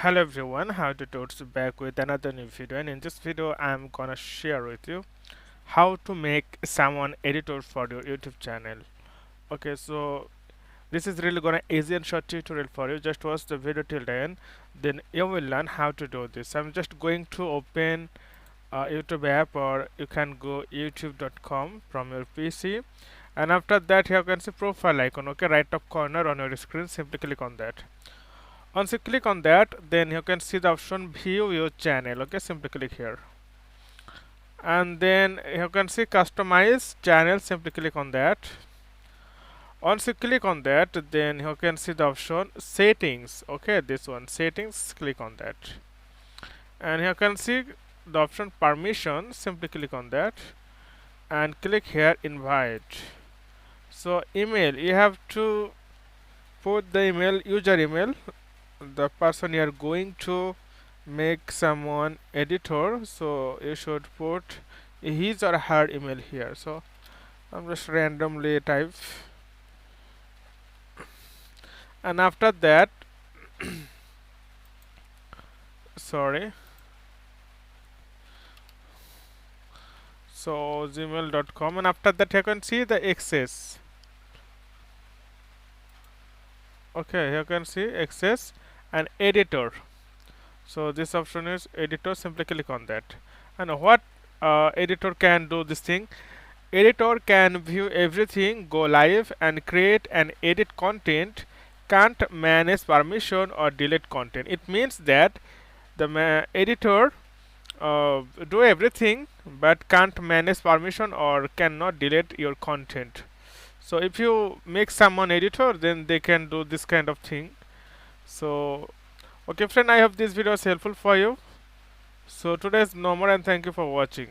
Hello everyone, how to totes back with another new video, and in this video I'm gonna share with you how to make someone editor for your YouTube channel. Okay, so this is really gonna easy and short tutorial for you. Just watch the video till the end, then you will learn how to do this. I'm just going to open YouTube app, or you can go youtube.com from your PC, and after that you can see profile icon, okay, right top corner on your screen. Simply click on that. Once you click on that, then you can see the option view your channel. Okay, simply click here, and then you can see customize channel. Simply click on that. Once you click on that, then you can see the option settings. Okay, this one, settings. Click on that, and you can see the option permission. Simply click on that and click here invite. So email, you have to put the email, user email, the person you are going to make someone editor, so you should put his or her email here. So I'm just randomly type, and after that sorry, so gmail.com, and after that you can see the access. Okay, you can see access and editor. So this option is editor. Simply click on that. And what editor can do this thing? Editor can view everything, go live, and create and edit content. Can't manage permission or delete content. It means that the editor do everything but can't manage permission or cannot delete your content. So if you make someone editor, then they can do this kind of thing. So okay friend, I hope this video is helpful for you. So today is no more, and thank you for watching.